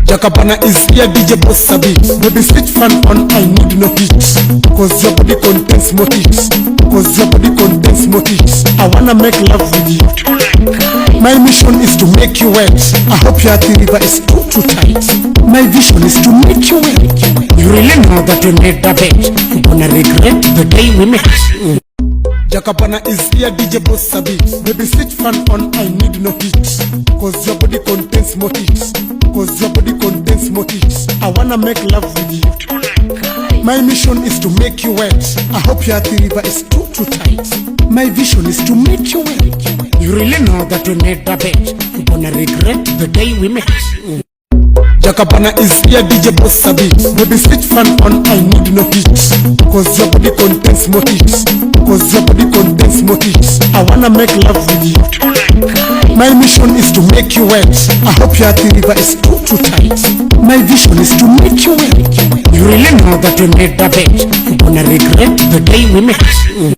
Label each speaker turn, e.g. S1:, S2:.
S1: Jakabwana is here, DJ Boss a bit. Baby switch fan on, I need no heat. Cause your body contains more heat. Cause your body contains more heat. I wanna make love with you. My mission is to make you wet. I hope your river is too tight. My vision is to make you wet. You really know that we made the bet. You're gonna regret the day we met. Jakabwana is here, DJ Boss a bit. Baby switch fan on, I need no heat. Cause your body contains more heat. Cause your body contains more heat. I wanna make love with you. My mission is to make you wet. I hope your river is too tight. My vision is to make you wet. You really know that we made the bet. You're gonna regret the day we met. Jakabwana is here, DJ Boss a bit. Baby switch fan on, I need no heat. Cause your body contains more heat. Cause your body contains more heat. I wanna make love with you. My mission is to make you wet. I hope your river is too tight. My vision is to make you wet. You really know that we made the bet. You're gonna regret the day we met.